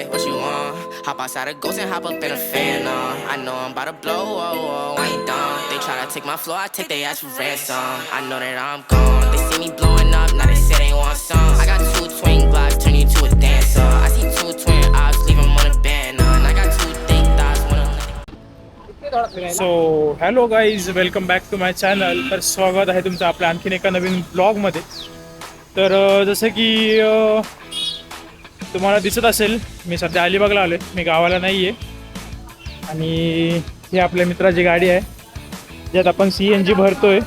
like, what you want? Hop outside a ghost and hop up in a fan. I know I'm about to blow, oh, oh, I ain't done. They tryna take my floor, I take their ass for ransom. I know that I'm gone. They see me blowing up, now they say they want some. I got two twin glocks, turn you to a dancer. I see two twin ops, leave them on a banner. And I got two thick thighs, wanna. So hello guys, welcome back to my channel. तर स्वागत आहे तुमचं आपल्या आणखीन एका नवीन ब्लॉगमध्ये. तर जसं की तुम्हाला दिसत असेल, मी सध्या अलिबागला आलो आहे, मी गावाला नाही आहे. आणि ही आपल्या मित्राची गाडी आहे ज्यात आपण CNG भरतो आहे.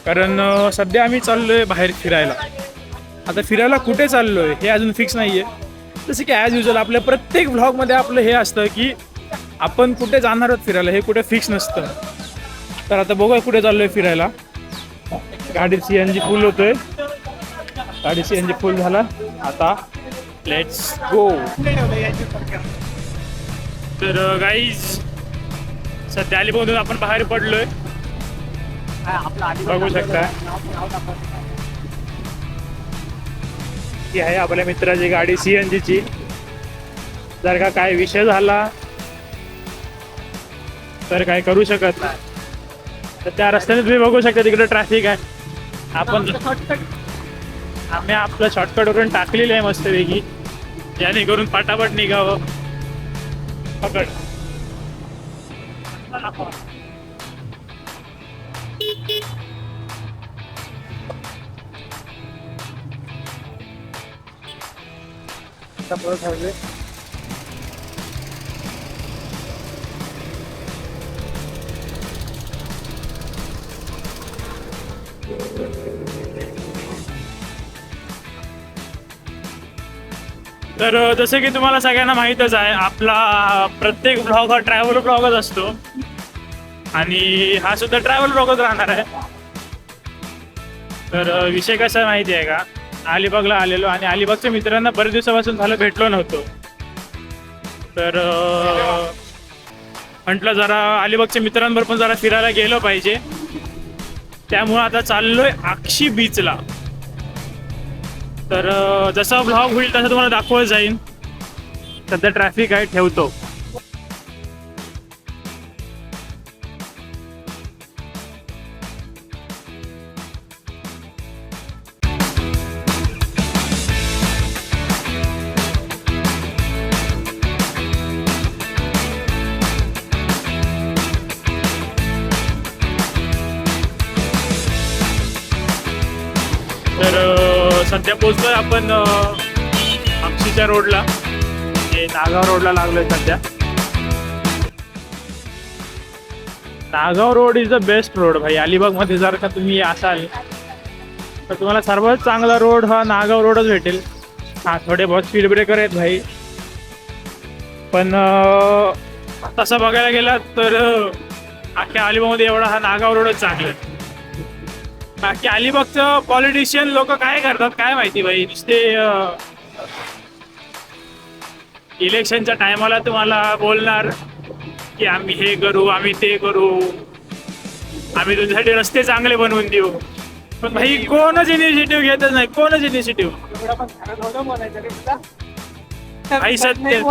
कारण सध्या आम्ही चाललो आहे बाहेर फिरायला. आता फिरायला कुठे चाललो आहे हे अजून फिक्स नाही आहे. जसं की ॲज युजल आपल्या प्रत्येक व्लॉगमध्ये आपलं हे असतं की आपण कुठे जाणार आहोत फिरायला, हे कुठे फिक्स नसतं. तर आता बघूया कुठे चाललो आहे फिरायला. गाडीत CNG फुल होतोय, गाडी CNG फुल झाला. आता लेट्स गो. तर गाईज सध्या अलिबागमधून आपण बाहेर पडलोय, बघू शकता. ही आहे आपल्या मित्राची गाडी CNGची. जर का काय विषय झाला तर काय करू शकत नाही. तर त्या रस्त्याने तुम्ही बघू शकता तिकडे ट्रॅफिक आहे. आम्ही आपलं शॉर्टकटवरून टाकलेलं आहे मस्तपैकी, जेणेकरून पटापट निघावं. पकड. तर जसं की तुम्हाला सगळ्यांना माहीतच आहे, आपला प्रत्येक ब्लॉग हा ट्रॅव्हल ब्लॉगच असतो आणि हा सुद्धा ट्रॅव्हल ब्लॉगच राहणार आहे. तर विषय कसा माहिती आहे का, अलिबागला आलेलो आणि अलिबागच्या मित्रांना बरेच दिवसापासून झालं भेटलो नव्हतो. तर म्हटलं जरा अलिबागच्या मित्रांबरोबर पण जरा फिरायला गेलो पाहिजे. त्यामुळं आता चाललोय आक्षी बीचला. तर जसा ब्लॉग होईल तसं तुम्हाला दाखवत जाईन. सध्या ट्रॅफिक आहे, ठेवतो. तर सध्या पोचतोय आपण आक्षीच्या रोडला, हे नागाव रोडला लागलोय सध्या. Nagaon road is the best road भाई. अलिबागमध्ये जर का तुम्ही असाल तर तुम्हाला सर्वात चांगला रोड हा नागाव रोडच भेटेल. हा थोडे बहुत स्पीड ब्रेकर आहेत भाई, पण तसं बघायला गेला तर अख्ख्या अलिबागमध्ये एवढा हा नागाव रोडच चांगला आहे. बाकी अलिबागचं पॉलिटिशियन लोक काय करतात काय माहिती भाई. नुसते इलेक्शनच्या टायमाला तुम्हाला बोलणार की आम्ही हे करू, आम्ही ते करू, आम्ही तुमच्यासाठी रस्ते चांगले बनवून देऊ. पण भाई कोणच इनिशिएटिव्ह घेतच नाही, कोणच इनिशिएटिव्ह. भाई सत्य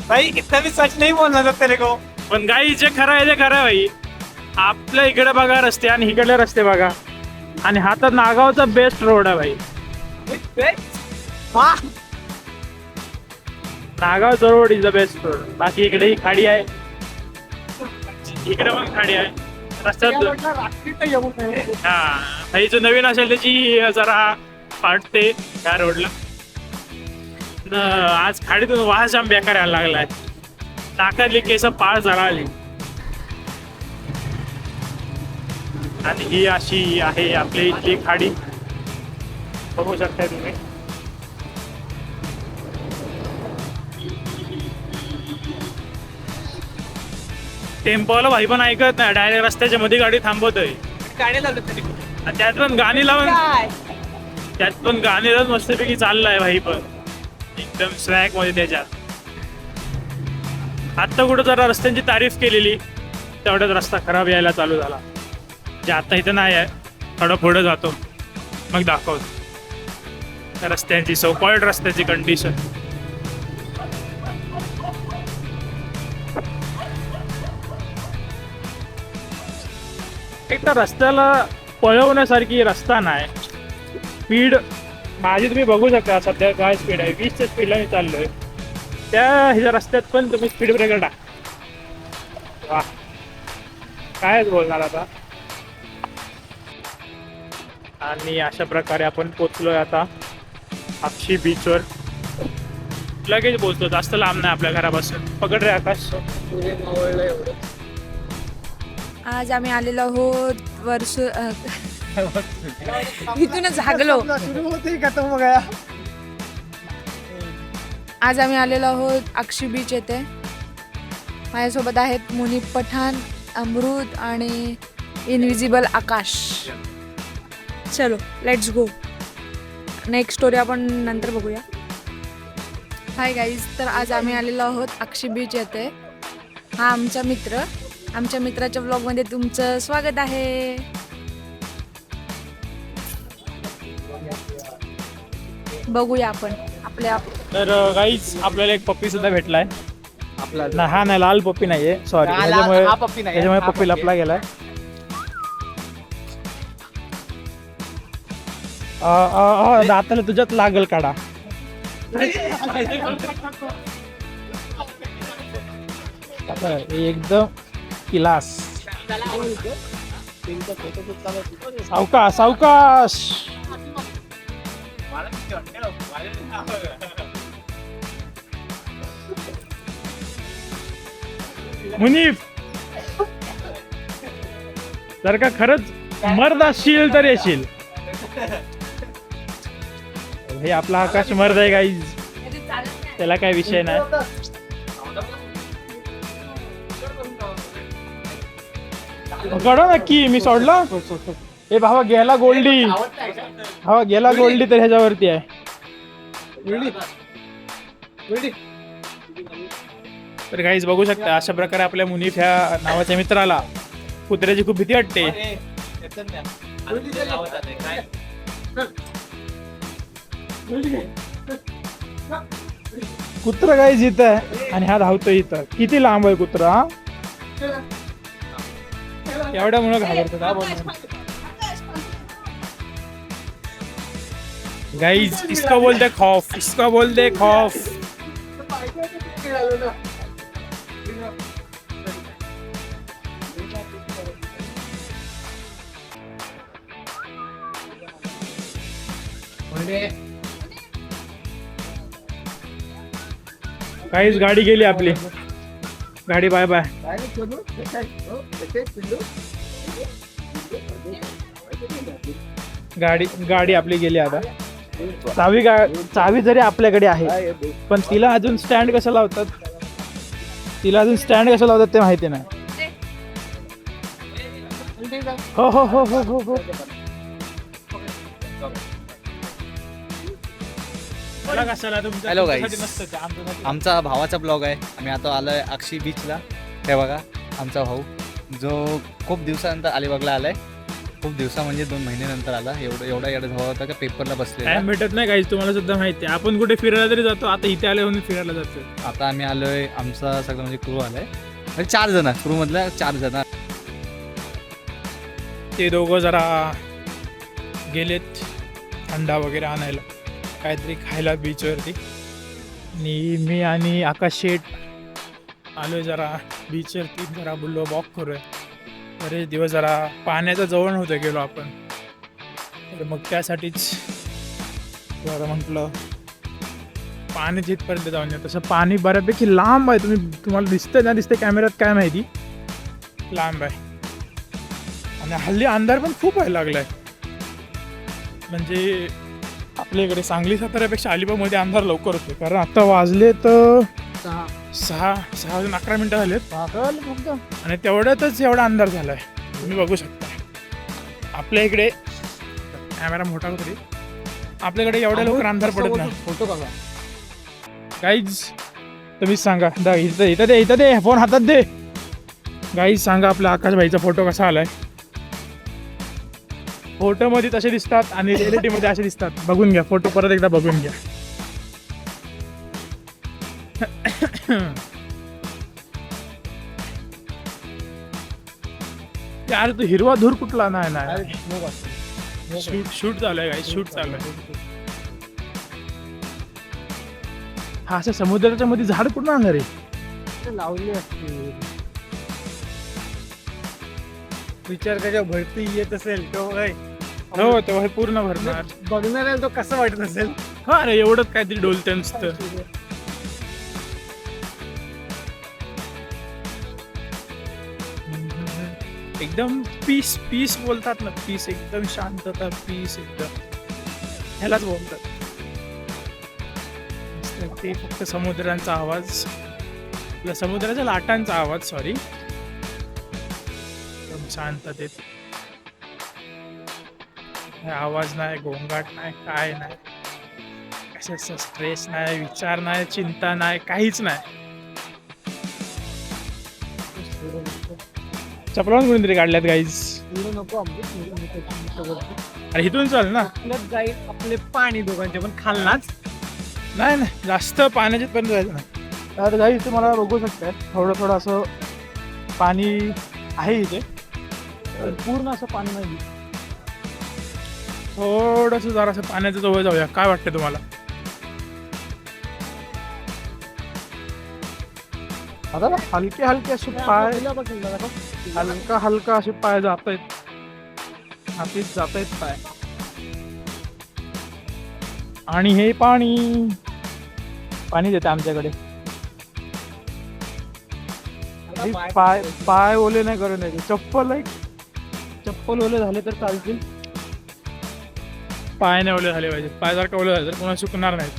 भाई इतना भी सच नहीं बोलना था तेरे को. पण गाई जे खरं आहे ते खरं भाई. आपल्या इकडे बघा रस्ते आणि इकडले रस्ते बघा, आणि हा तर नागावचा बेस्ट रोड आहे भाई. नागावचा road is the best road. बाकी इकडे ही खाडी आहे, इकडे पण खाडी आहे रस्त्यात. हा भाई जो नवीन असेल त्याची जरा फाटते त्या रोडला. आज खाडीतून वास जाम बेकार यायला लागलाय. नाकातली केस पाळ जळाली. आणि ही अशी आहे आपली इथली खाडी, बघू शकता तुम्ही. टेम्पोला भाई पण ऐकत नाही, डायरेक्ट रस्त्याच्या मध्ये गाडी थांबवतोय. गाडी लावलं तरी त्यात पण गाणी लावून, त्यात पण गाणी लावून मस्तपैकी चाललाय भाई. पण एकदम स्वॅग मध्ये त्याच्यात. आत्ता कुठं जरा रस्त्यांची तारीफ केलेली, तेवढ्याच रस्ता खराब यायला चालू झाला. जे आता इथं नाही आहे, थोडं पुढं जातो मग दाखवतो रस्त्यांची, सो कॉल्ड रस्त्याची कंडिशन. एक तर रस्त्याला पळवण्यासारखी रस्ता नाही. स्पीड माझी तुम्ही बघू शकता सध्या काय स्पीड आहे, 20च्या स्पीडला मी चाललोय. त्या ह्याच्या रस्त्यात पण तुम्ही स्पीड ब्रेकर टाक. वा कायच बोलणार आता. आणि अशा प्रकारे आपण पोचलोय आता अक्षी बीचवर. लगेच बोलतो, जास्त लांब नाही आपल्या घरापासून. पकड रे आकाश. आज आम्ही आलेलो आहोत इथूनच झागलो. आज आम्ही आलेलो आहोत अक्षी बीच येथे. माझ्यासोबत आहेत मुनीब पठाण, अमृत आणि इनविजिबल आकाश. चलो लेट्स गो. नेक्स्ट स्टोरी आपण नंतर बघूया. हाय गाईज, तर आज आम्ही आलेलो आहोत अक्षी बीच येथे. हा आमचा मित्र. आमच्या मित्राच्या ब्लॉगमध्ये तुमचं स्वागत आहे. बघूया आपण आपल्या. तर गाईज आपल्याला एक पप्पी सुद्धा भेटलाय. नाही हा नाही, लाल पप्पी नाहीये, सॉरी. त्याच्यामुळे पप्पी लपला गेलाय. दाताला तुझ्यात लागल काढा. एकदम किलास. सावकाश सावकाश. मुनीब जर का खरंच मर्द असशील तर येशील. हे आपला आकाश मर्द आहे गाईज, त्याला काय विषय नाही. कळो नक्की मी सोडलं. हे भावा गेला गोल्डी. हा गेला गोल्डी तर ह्याच्यावरती आहे. तर गाईज बघू शकता अशा प्रकारे आपल्या मुनीब ह्या नावाच्या मित्राला कुत्र्याची खूप भीती वाटते. कुत्रा गाईज इथं आहे आणि हा धावतो इथं. किती लांब आहे कुत्रा. हा एवढ्या मुळे घाबरतो का गाईज. इसका बोलते खौफ, इसका बोलते खौफ. काहीच गाडी गेली आपली. गाडी बाय बाय. गाडी आपली गेली आता. चावी जरी आपल्याकडे आहे पण तिला अजून स्टँड कसं लावतात, ते माहिती नाही. हो हो हो हो हो हो. हॅलो गाईस, आमचा भावाचा ब्लॉग आहे. आम्ही आता आलोय अक्षी बीचला. हे बघा आमचा भाऊ जो खूप दिवसानंतर अलिबागला आलाय. खूप दिवसा म्हणजे 2 महिन्यानंतर आला. एवढा धावा होता का पेपरला बसलेला. टाइम भेटत नाही गाईस, तुम्हाला सुद्धा माहिती आहे. आपण कुठे फिरायला तरी जातो, आता इथे आले म्हणून फिरायला जातो. आता आम्ही आलोय, आमचा सगळं म्हणजे क्रू आलाय. म्हणजे 4 जण, क्रू मधल्या 4 जण. ते दोघं जरा गेलेत थंडा वगैरे आणायला, काहीतरी खायला बीचवरती. आणि मी आणि आकाश शेठ आलोय जरा बीचवरती, जरा बोललो वॉक करूया. बरेच दिवस जरा पाण्याचा जवळ नव्हतं गेलो आपण, तर मग त्यासाठीच जरा म्हटलं पाणी जिथपर्यंत जाऊन या. तसं पाणी बऱ्यापैकी लांब आहे. तुम्हाला दिसतंय ना, दिसतंय कॅमेऱ्यात काय माहिती, लांब आहे. आणि हल्ली अंधार पण खूप व्हायला लागलाय. म्हणजे आपल्या इकडे सांगली साताऱ्यापेक्षा अलिबागमध्ये अंधार लवकर होते. कारण आता वाजले तर 6:11 झालेत आणि तेवढ्यातच एवढा अंधार झालाय. तुम्ही बघू शकता आपल्या इकडे. कॅमेरा मोठा होतो, आपल्याकडे एवढ्या लवकर अंधार पडत नाही. फोटो बघा गाईज, तुम्हीच सांगा. इथं दे फोन हातात दे. गाईज सांगा आपल्या आकाश भाईचा फोटो कसा आलाय. फोटोमध्ये तसे दिसतात आणि रिअलिटीमध्ये असे दिसतात. बघून घ्या फोटो, परत एकदा बघून घ्या. यार तो हिरवा धूर कुठला नाही नाही शूट चालू आहे काय शूट चालू आहे. हा असं समुद्राच्या मध्ये झाड कुठून आणणार आहे. लावली असते विचार कशा भरती येत असेल तो हो तेव्हा पूर्ण भरणार. बघणाऱ्याला तो कसं वाटत असेल. हा अरे एवढंच काहीतरी डोलते नुसतं. एकदम पीस पीस बोलतात ना पीस एकदम शांतता पीस एकदम ह्यालाच बोलतात. ते फक्त समुद्राचा आवाज आपल्या समुद्राच्या लाटांचा आवाज सॉरी एकदम शांततेत. आवाज नाही गोंगाट नाही काय नाही कशाचा स्ट्रेस नाही विचार नाही चिंता नाही काहीच नाही. चपलावून कोणीतरी काढल्यात गाईज. नको अरे इथून चाल ना. जाईल आपले पाणी दोघांचे पण खालनाच नाही नाही जास्त पाण्याच्यात पण जायचं नाही. आता गाईज तुम्हाला बघू शकताय थोडं थोडं असं पाणी आहे इथे पूर्ण असं पाणी नाही. थोडंसं जरासं पाण्याच्या जवळ जाऊया काय वाटतं तुम्हाला. आता ना हलके हलके असे पाय हलका हलका असे पाय जात आहेत हातीत जात आहेत पाय. आणि हे पाणी पाणी देते आमच्याकडे. पाय पाय ओले नाही करू नये. चप्पल ओले झाले तर चालतील. पाय नाही ओले झाले पाहिजे. पाय जर का ओले झाले तर कोणा सुकणार नाहीत.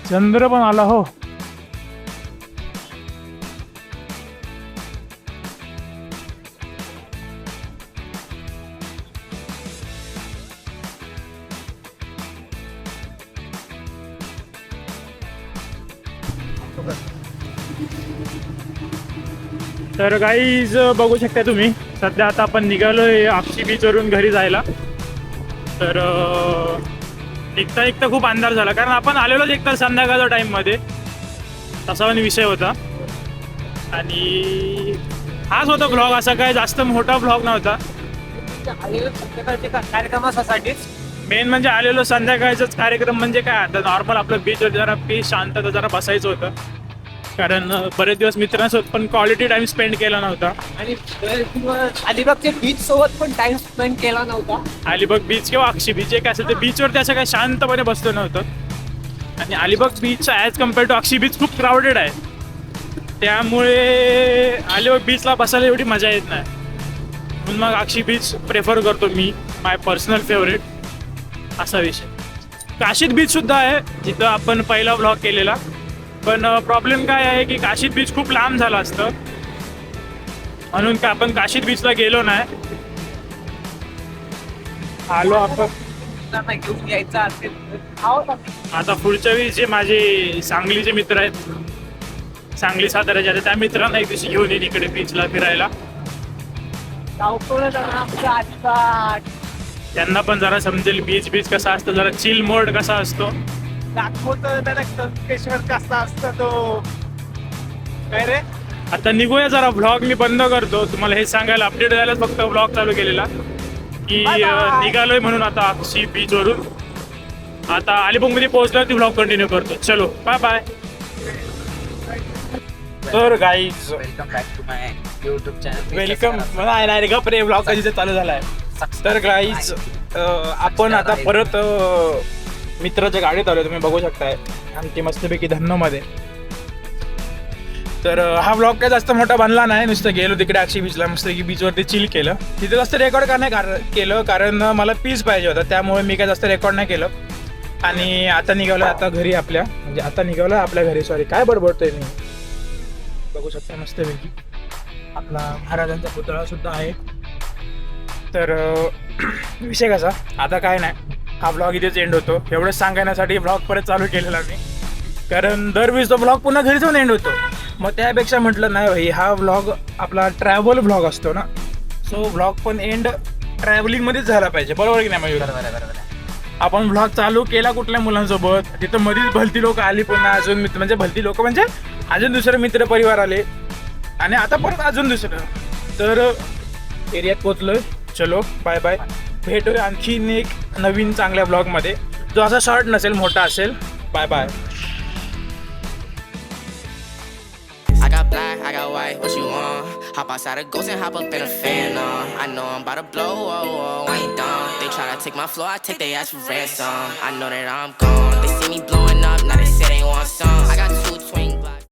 चंद्र पण आला हो. तर गाईज बघू शकता तुम्ही सध्या आता आपण निघालोय आक्षी बीच वरून घरी जायला. तर निघता निघता खूप अंधार झाला कारण आपण आलेलोच एकतर संध्याकाळच्या टाईममध्ये तसा पण विषय होता. आणि हाच होता ब्लॉग. असा काय जास्त मोठा ब्लॉग नव्हता. कार्यक्रमासाठीच मेन म्हणजे आलेलो संध्याकाळचाच कार्यक्रम म्हणजे काय आता नॉर्मल आपलं बीचवर जरा पीस शांतता जरा बसायचं होतं. कारण बरेच दिवस मित्रांसोबत पण क्वालिटी टाइम स्पेंड केला नव्हता. आणि अलिबागच्या बीच सोबत पण टाइम स्पेंड केला नव्हता. अलिबाग बीच किंवा अक्षी बीच एक असेल तर बीचवरती असं काही शांतपणे बसलो नव्हतं. आणि Alibag beach as compare to Akshi beach खूप क्राऊडेड आहे. त्यामुळे अलिबाग बीचला बसायला एवढी मजा येत नाही. म्हणून मग अक्षी बीच प्रेफर करतो मी. माय पर्सनल फेवरेट असा विषय. काशीद बीचसुद्धा आहे जिथं आपण पहिला व्लॉग केलेला. पण प्रॉब्लेम काय आहे की काशीद बीच खूप लांब झालं असतं म्हणून काय आपण काशीद बीचला गेलो नाही. आलो आपण घेऊन यायचा असेल आता पुढच्या वेळी जे माझे सांगलीचे मित्र आहेत सांगली साताऱ्याचे त्या मित्रांना एक दिवशी घेऊन येईन इकडे बीचला फिरायला. त्यांना पण जरा समजेल बीच बीच कसा असतं जरा चिल मोड कसा असतो. दाखवतो त्याला संकेश्वर कसा असतो तो काय रे. आता निघूया जरा. व्लॉग मी बंद करतो. तुम्हाला हे सांगायला अपडेट द्यायलाच फक्त व्लॉग चालू केलेला की निघालोय म्हणून आता अक्षी बीच वरून. आता अलिबागमध्ये पोहोचल्यावर ती व्लॉग कंटिन्यू करतो. चलो बाय बाय. तर guys welcome back to my YouTube channel. Welcome. नाही रे गप रे व्लॉग कधीच चालू झालाय. तर गाईज आपण आता परत मित्राच्या गाडीत आलो. तुम्ही बघू शकताय आमची मस्तपैकी धन्नोमध्ये. तर हा व्लॉग काय जास्त मोठा बनला नाही. नुसतं गेलो तिकडे अक्षी बीचला मस्तपैकी बीचवरती चिल केलं. तिथे जास्त रेकॉर्ड का नाही केलं कारण मला पीस पाहिजे होता. त्यामुळे मी काय जास्त रेकॉर्ड नाही केलं. आणि आता निघालो आता घरी आपल्या म्हणजे आता निघालो आपल्या घरी. सॉरी काय बडबडतोय मी. बघू शकता मस्तपैकी आपला महाराजांचा पुतळा सुद्धा आहे. तर विषय कसा आता काय नाही हा ब्लॉग इथेच एंड होतो. एवढंच सांगण्यासाठी ब्लॉग परत चालू केलेला मी कारण दरवेळेस तो ब्लॉग पुन्हा घरी जाऊन एंड होतो. मग त्यापेक्षा म्हटलं नाही भाई हा ब्लॉग आपला ट्रॅव्हल ब्लॉग असतो ना. सो ब्लॉग पण एंड ट्रॅव्हलिंगमध्येच झाला पाहिजे. बरोबर की नाही मयूर. आपण ब्लॉग चालू केला कुठल्या मुलांसोबत तिथं मध्येच भलती लोक आली पुन्हा अजून मित्र म्हणजे भलती लोक म्हणजे अजून दुसरे मित्र परिवार आले. आणि आता परत अजून दुसरं. तर एरियात पोचलोय. चलो बाय बाय. भेटूया आणखीन एक नवीन चांगल्या ब्लॉगमध्ये, जो असा शॉर्ट नसेल, मोठा असेल. Bye bye. I got black, I got white, what you want? Hop outside a ghost and hop up in a fan, I know I'm about to blow, oh, oh, I ain't dumb. They tryna take my floor, I take they ass for ransom. I know that I'm gone. They see me blowing up, now they say they want some. I got 220